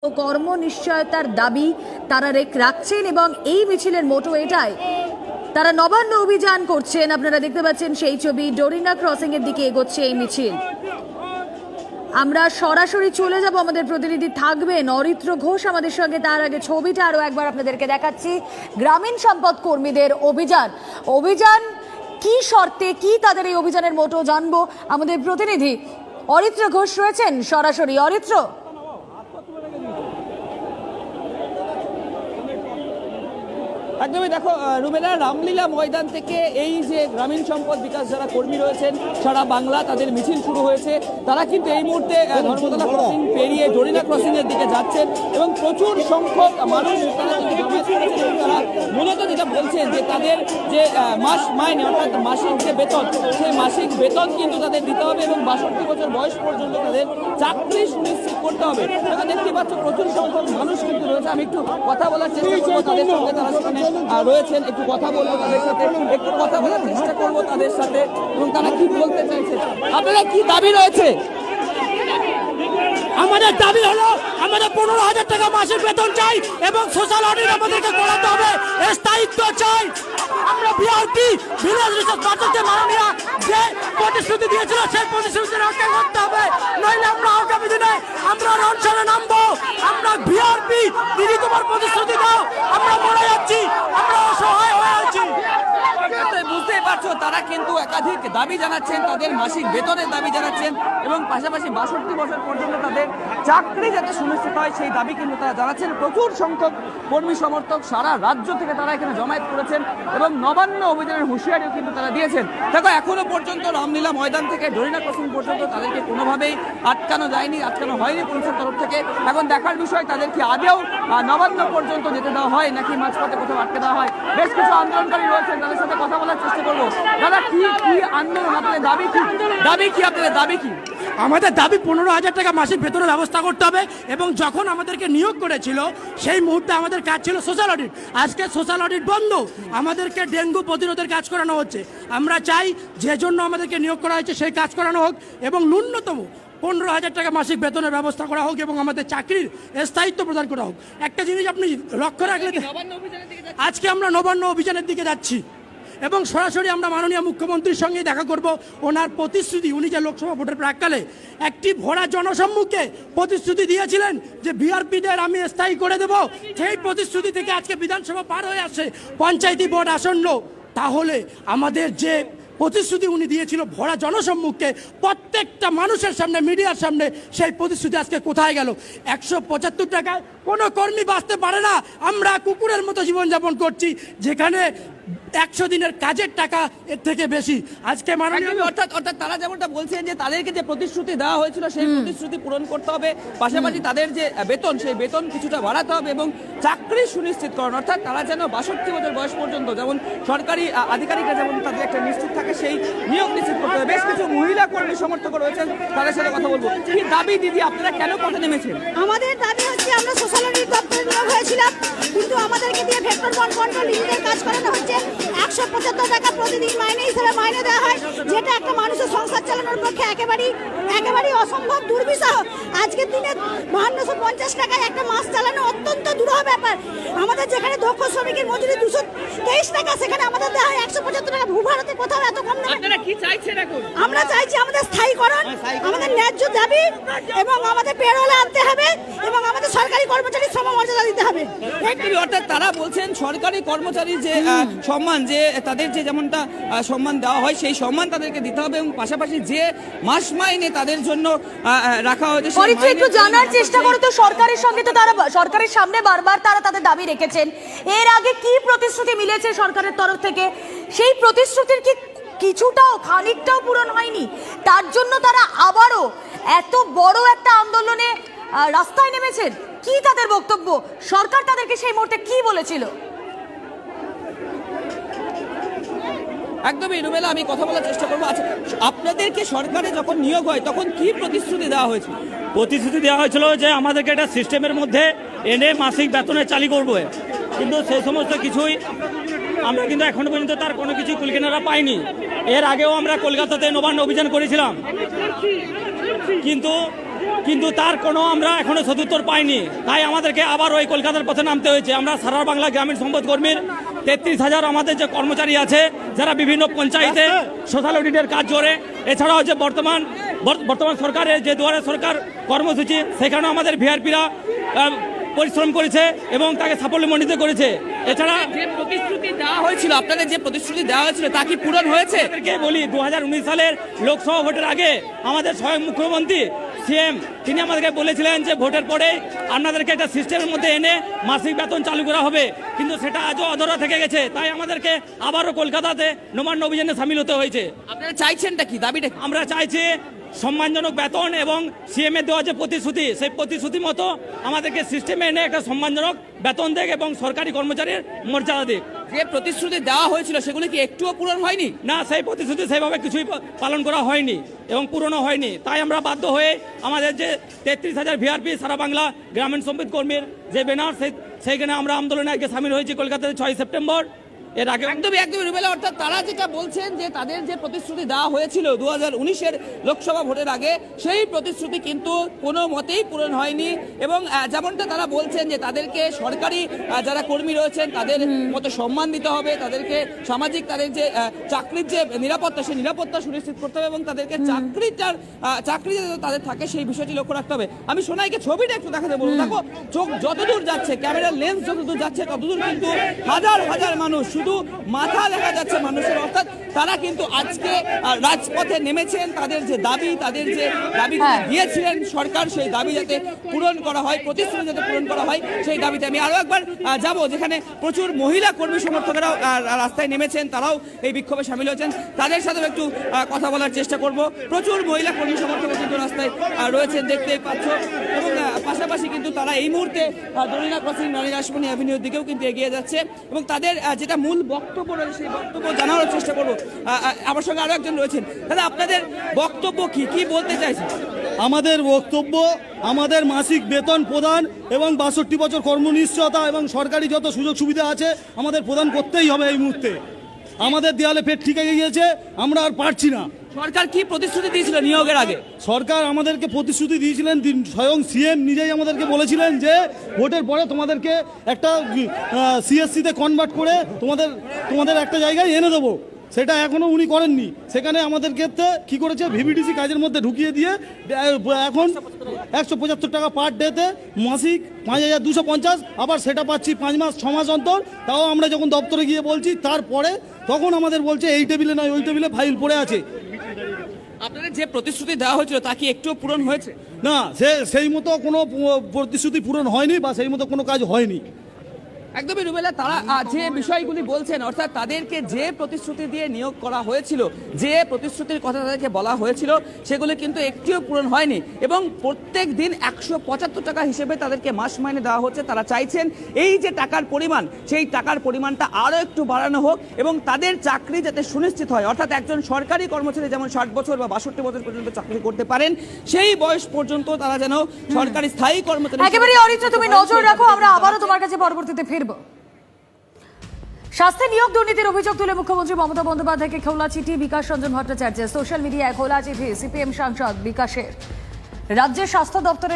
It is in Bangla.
কর্মনিশ্চয়তার দাবি তারা রাখছেন এবং এই মিছিলের মোটো এটাই, তারা নবান্ন অভিযান করছেন। আপনারা দেখতে পাচ্ছেন সেই ছবি, ডোরিনা ক্রসিং এর দিকে এগোচ্ছে এই মিছিল। আমরা সরাসরি চলে যাব, আমাদের প্রতিনিধি থাকবেন অরিত্র ঘোষ আমাদের সঙ্গে। তার আগে ছবিটা আরো একবার আপনাদেরকে দেখাচ্ছি, গ্রামীণ সম্পদ কর্মীদের অভিযান কি শর্তে, কি তাদের এই অভিযানের মোটো জানবো। আমাদের প্রতিনিধি অরিত্র ঘোষ রয়েছেন সরাসরি। অরিত্র, একদমই দেখো রুমেলা, রামলীলা ময়দান থেকে এই যে গ্রামীণ সম্পদ বিকাশ যারা কর্মী রয়েছেন সারা বাংলা, তাদের মিছিল শুরু হয়েছে। তারা কিন্তু এই মুহূর্তে ধর্মতলা ক্রসিং পেরিয়ে ডোরিনা ক্রসিং এর দিকে যাচ্ছেন এবং প্রচুর সংখ্যক মানুষ তারা মূলত যেটা বলছেন যে তাদের যে মাস মাইনে অর্থাৎ মাসিক যে বেতন, সেই মাসিক বেতন কিন্তু তাদের দিতে হবে এবং 62 বছর বয়স পর্যন্ত তাদের চাকরি সুনিশ্চিত করতে হবে। দেখতে পাচ্ছ প্রচুর সংখ্যক মানুষ কিন্তু রয়েছে। আমি একটু কথা বলার চেষ্টা করবো তাদের সঙ্গে, তারা সেখানে রয়েছেন, একটু কথা বলবো তাদের সাথে, একটু কথা বলার চেষ্টা করবো তাদের সাথে এবং তারা কি বলতে চাইছে। আপনারা কি দাবি রয়েছে? আমাদের দাবি হলো আমাদের 15,000 টাকা মাসিক বেতন চাই এবং সোশ্যাল অডিট আমাদেরকে করাতে হবে, স্থায়িত্ব চাই। আমরা বিআরটি ভিলেজ রিসার্চ পার্টিতে মাননীয় যে প্রতিশ্রুতি দিয়েছিল সেই প্রতিশ্রুতি রক্ষা করতে হবে, নইলে আমরা আগামী দিনে আমরা অনশনে নামবো। আমরা বিআরপি দিদি তোমার প্রতিশ্রুতি দাও, আমরা মরে যাচ্ছি, আমরা অসহায় হয়ে আছি। বুঝতেই পারছো তারা কিন্তু একাধিক দাবি জানাচ্ছেন, তাদের মাসিক বেতনের দাবি জানাচ্ছেন এবং পাশাপাশি 62 বছর পর্যন্ত তাদের চাকরি যাতে সুনিশ্চিত হয় সেই দাবি কিন্তু তারা জানাচ্ছেন। প্রচুর সংখ্যক কর্মী সমর্থক সারা রাজ্য থেকে তারা এখানে জমায়েত করেছেন এবং নবান্ন অভিযানের হুঁশিয়ারিও কিন্তু তারা দিয়েছেন। দেখো এখনো পর্যন্ত রামলীলা ময়দান থেকে ডোরিনা ক্রসিং পর্যন্ত তাদেরকে কোনোভাবেই আটকানো হয়নি পুলিশের তরফ থেকে। এখন দেখার বিষয় তাদের কি আদেও নবান্ন পর্যন্ত যেতে দেওয়া হয় নাকি মাঝপথে কোথাও আটকে দেওয়া হয়। বেশ কিছু আন্দোলনকারী রয়েছেন, তাদের সাথে কথা বলার চেষ্টা করবো। দাদা কি আন্দোলন, আপনাদের দাবি কি? আপনাদের দাবি কি? আমাদের দাবি 15,000 টাকা মাসিক বেতনের ব্যবস্থা করতে হবে এবং যখন আমাদেরকে নিয়োগ করেছিল সেই মুহূর্তে আমাদের কাজ ছিল সোশ্যাল অডিট। আজকে সোশ্যাল অডিট বন্ধ, আমাদেরকে ডেঙ্গু প্রতিরোধের কাজ করানো হচ্ছে। আমরা চাই যে জন্য আমাদেরকে নিয়োগ করা হয়েছে সেই কাজ করানো হোক এবং ন্যূনতম 15,000 টাকা মাসিক বেতনের ব্যবস্থা করা হোক এবং আমাদের চাকরির স্থায়িত্ব প্রদান করা হোক। একটা জিনিস আপনি লক্ষ্য রাখলে, আজকে আমরা নবান্ন অভিযানের দিকে যাচ্ছি এবং সরাসরি আমরা মাননীয় মুখ্যমন্ত্রীর সঙ্গে দেখা করব। ওনার প্রতিশ্রুতি, উনি যে লোকসভা ভোটের প্রাককালে একটি ভরা জনসম্মুখে প্রতিশ্রুতি দিয়েছিলেন যে বিআরপিদের আমি স্থায়ী করে দেব, সেই প্রতিশ্রুতি থেকে আজকে বিধানসভা পার হয়ে আসছে, পঞ্চায়েতি ভোট আসন্ন। তাহলে আমাদের যে প্রতিশ্রুতি উনি দিয়েছিল ভরা জনসম্মুখে প্রত্যেকটা মানুষের সামনে, মিডিয়ার সামনে, সেই প্রতিশ্রুতি আজকে কোথায় গেল? 175 টাকায় কোনো কর্মী বাঁচতে পারে না। আমরা কুকুরের মতো জীবনযাপন করছি, যেখানে 100 দিনের কাজের টাকা এর থেকে বেশি। আজকে মাননীয় অর্থাৎ তারা যেমনটা বলছেন যে তাদেরকে যে প্রতিশ্রুতি দেওয়া হয়েছিল সেই প্রতিশ্রুতি পূরণ করতে হবে, পাশাপাশি তাদের যে বেতন সেই বেতন কিছুটা বাড়াতে হবে এবং চাকরি সুনিশ্চিতকরণ, অর্থাৎ তারা যেন 62 বছর বয়স পর্যন্ত যেমন সরকারি আধিকারিকরা যেমন তাদের একটা নিশ্চিত থাকে সেই নিয়োগ নিশ্চিত করতে হবে। বেশ কিছু মহিলা কর্মী সমর্থক রয়েছেন, তাদের সাথে কথা বলবো। কি দাবি দিদি, আপনারা কেন পথে নেমেছেন? আমাদের দাবি হচ্ছে আমরা সোশ্যাল অডিট দপ্তরে নিয়োগ হয়েছিলাম, কিন্তু আমাদেরকে দিয়ে ভেক্টর বন্ড কন্ট্রোল ইউনিটের কাজ করানো হচ্ছে। 175 টাকা প্রতিদিন মাইনে হিসেবে মাইনে দেওয়া হয়, যেটা একটা মানুষের সংসার চালানোর পক্ষে একেবারেই অসম্ভব, দুর্বিষহ। আজকের দিনে 5250 টাকায় একটা মাস চালানো অত্যন্ত দুরূহ ব্যাপার। আমাদের যেখানে দক্ষ শ্রমিকের মজুরি 223 টাকা, সেখানে আমাদের দেওয়া হয় 175 টাকা। ভূভারতে কোথাও এত কম দামে। আপনারা কি চাইছেন এখন? আমরা চাইছি আমাদের স্থায়ীকরণ, আমাদের ন্যায্য দাবি এবং আমাদের পেরোলে আনতে হবে এবং আমাদের সরকারি কর্মচারী শ্রম মর্যাদা দিতে হবে। অর্থাৎ তারা বলছেন সরকারি কর্মচারী যে সম্মান, যে তাদের যে যেমনটা সম্মান দেওয়া হয় সেই সম্মান তাদেরকে দিতে হবে এবং পাশাপাশি যে মাস মাইনে তাদের জন্য রাখা হয়েছে। একটু জানার চেষ্টা করো তো, সরকারের সঙ্গে তো তারা সরকারের সামনে বারবার তারা তাদের দাবি রেখেছেন। এর আগে কি প্রতিশ্রুতি মিলেছে সরকারের তরফ থেকে? সেই প্রতিশ্রুতির কি কিছুটাও, খানিকটাও পূরণ হয়নি? তার জন্য তারা আবারও এত বড় একটা আন্দোলনে রাস্তায় নেমেছেন। কি তাদের বক্তব্য? সরকার তাদেরকে সেই মুহূর্তে কি বলেছিল? একদমই রুমেলা, আমি কথা বলার চেষ্টা করবো। আচ্ছা, আপনাদেরকে সরকারে যখন নিয়োগ হয় তখন কি প্রতিশ্রুতি দেওয়া হয়েছিল? প্রতিশ্রুতি দেওয়া হয়েছিল যে আমাদেরকে একটা সিস্টেমের মধ্যে এনে মাসিক বেতনে চালু করবো, কিন্তু সেই সমস্ত কিছুই আমরা কিন্তু এখনো পর্যন্ত তার কোনো কিছু কুলকিনারা পাইনি। এর আগেও আমরা কলকাতাতে নবান্ন অভিযান করেছিলাম, কিন্তু কিন্তু তার কোনো আমরা এখনো সদুত্তর পাইনি। তাই আমাদেরকে আবার ওই কলকাতার পথে নামতে হয়েছে। আমরা সারা বাংলা গ্রামীণ সম্পদ কর্মীর 33,000 আমাদের যে কর্মচারী আছে যারা বিভিন্ন পঞ্চায়েতে সোশ্যাল অডিটের কাজ করে, এছাড়াও যে বর্তমান সরকারের যে দুয়ারে সরকার কর্মসূচি, সেখানেও আমাদের ভিআরপিরা পরিশ্রম করেছে এবং তাকে সাফল্যমণ্ডিত করেছে। এছাড়া যে প্রতিশ্রুতি দেওয়া হয়েছিল, আপনাদের যে প্রতিশ্রুতি দেওয়া হয়েছিল তা কি পূরণ হয়েছে? আপনাদেরকে বলি 2019 সালের লোকসভা ভোটের আগে আমাদের স্বয়ং মুখ্যমন্ত্রী সিএম তিনি আমাদেরকে বলেছিলেন যে ভোটের পরে আপনাদেরকে একটা সিস্টেমের মধ্যে এনে মাসিক বেতন চালু করা হবে, কিন্তু সেটা আজও অধরা থেকে গেছে। তাই আমাদেরকে আবারও কলকাতাতে নবান্ন অভিযানে সামিল হতে হয়েছে। আপনারা চাইছেনটা কি, দাবিটা কি? আমরা চাইছি সম্মানজনক বেতন এবং সিএম এর দেওয়া যে প্রতিশ্রুতি, সেই প্রতিশ্রুতি মতো আমাদেরকে সিস্টেমে এনে একটা সম্মানজনক বেতন দেখ এবং সরকারি কর্মচারীর মর্যাদা দিক। যে প্রতিশ্রুতি দেওয়া হয়েছিল সেগুলি কি একটুও পূরণ হয়নি? না, সেই প্রতিশ্রুতি সেইভাবে কিছুই পালন করা হয়নি এবং পূরণও হয়নি। তাই আমরা বাধ্য হয়ে আমাদের যে 33,000 ভিআরপি সারা বাংলা গ্রামীণ সম্পদ কর্মীর যে ব্যানার, সেইখানে আমরা আন্দোলনে আজকে সামিল হয়েছি কলকাতাতে 6 সেপ্টেম্বর। এর আগে একদমই রুবেলা, অর্থাৎ তারা যেটা বলছেন যে তাদের যে প্রতিশ্রুতি দেওয়া হয়েছিল 2019-এর লোকসভা ভোটের আগে, সেই প্রতিশ্রুতি কিন্তু কোনো মতেই পূরণ হয়নি। এবং যেমনটা তারা বলছেন যে তাদেরকে সরকারি যারা কর্মী রয়েছেন তাদের মতো সম্মান দিতে হবে, তাদেরকে সামাজিক তাদের যে চাকরির যে নিরাপত্তা, সেই নিরাপত্তা সুনিশ্চিত করতে হবে এবং তাদেরকে চাকরি যাতে তাদের থাকে সেই বিষয়টি লক্ষ্য রাখতে হবে। আমি সোনাইকে ছবিটা একটু দেখাতে বলবো। দেখো, চোখ যতদূর যাচ্ছে, ক্যামেরার লেন্স যতদূর যাচ্ছে, ততদূর কিন্তু হাজার হাজার মানুষ, শুধু মাথা দেখা যাচ্ছে মানুষের। অর্থাৎ তারা কিন্তু আজকে রাজপথে নেমেছেন। তাদের যে দাবি, তাদের যে দাবি দিয়েছিলেন সরকার, সেই দাবি যাতে পূরণ করা হয়, প্রতিশ্রুতি যাতে পূরণ করা হয়, সেই দাবিতে আমি আরো একবার যাব, যেখানে প্রচুর মহিলা কর্মী সমর্থকেরাও রাস্তায় নেমেছেন, তারাও এই বিক্ষোভে সামিল হয়েছেন। তাদের সাথেও একটু কথা বলার চেষ্টা করব। প্রচুর মহিলা কর্মী সমর্থক কিন্তু রাস্তায় রয়েছেন, দেখতেই পাচ্ছ। এবং পাশাপাশি কিন্তু তারা এই মুহূর্তে দরিনা ক্রসিং, রানী রাসমণি অ্যাভিনিউর দিকেও কিন্তু এগিয়ে যাচ্ছে এবং তাদের যেটা মূল বক্তব্য রয়েছে সেই বক্তব্য জানানোর চেষ্টা করবো। আমার সঙ্গে আরো একজন রয়েছেন। দাদা, আপনাদের বক্তব্য কি বলতে চাইছেন? আমাদের বক্তব্য, আমাদের মাসিক বেতন প্রদান এবং 62 বছর কর্মনিশ্চয়তা এবং সরকারি যত সুযোগ সুবিধা আছে আমাদের প্রদান করতেই হবে। এই মুহূর্তে আমাদের দেয়ালে পেট ঠিক গিয়েছে, আমরা আর পারছি না। সরকার কি প্রতিশ্রুতি দিয়েছিল নিয়োগের আগে? সরকার আমাদেরকে প্রতিশ্রুতি দিয়েছিলেন, স্বয়ং সিএম নিজেই আমাদেরকে বলেছিলেন যে ভোটের পরে তোমাদেরকে একটা সিএসসিতে কনভার্ট করে তোমাদের একটা জায়গায় এনে দেবো। সেটা এখনও উনি করেননি। সেখানে আমাদের ক্ষেত্রে কী করেছে, ভিভিডিসি কাজের মধ্যে ঢুকিয়ে দিয়ে এখন 175 টাকা পার ডেতে মাসিক 5,250, আবার সেটা পাচ্ছি 5 মাস 6 মাস অন্তর। তাও আমরা যখন দপ্তরে গিয়ে বলছি, তারপরে তখন আমাদের বলছে এই টেবিলে নয়, ওই টেবিলে ফাইল পড়ে আছে। আপনাদের যে প্রতিশ্রুতি দেওয়া হয়েছিল তা কি একটুও পূরণ হয়েছে? না, সেই মতো কোনো প্রতিশ্রুতি পূরণ হয়নি বা সেই মতো কোনো কাজ হয়নি। একদমই রুবেলা, তারা যে বিষয়গুলি বলছেন, অর্থাৎ তাদেরকে যে প্রতিশ্রুতি দিয়ে নিয়োগ করা হয়েছিল, যে প্রতিশ্রুতির কথা তাদেরকে বলা হয়েছিল, সেগুলি কিন্তু একটিও পূরণ হয়নি এবং প্রত্যেক দিন 175 টাকা হিসেবে তাদেরকে মাস মাইনে দেওয়া হচ্ছে। তারা চাইছেন এই যে টাকার পরিমাণ, সেই টাকার পরিমাণটা আরও একটু বাড়ানো হোক এবং তাদের চাকরি যাতে সুনিশ্চিত হয়। অর্থাৎ একজন সরকারি কর্মচারী যেমন 60 বছর বা 62 বছর পর্যন্ত চাকরি করতে পারেন, সেই বয়স পর্যন্ত তারা যেন সরকারি স্থায়ী কর্মচারী। একেবারে অরিত্র, তুমি নজর রাখো, আমরা আবারও তোমার কাছে পরবর্তীতে ফিরব। স্বাস্থ্য নিয়োগ দুর্নীতির অভিযোগ তুলে মুখ্যমন্ত্রী মমতা বন্দ্যোপাধ্যায়কে খোলা চিঠি বিকাশ রঞ্জন ভট্টাচার্যের। সোশ্যাল মিডিয়ায় খোলা চিঠি সিপিএম সাংসদ বিকাশের। রাজ্যের স্বাস্থ্য দপ্তরের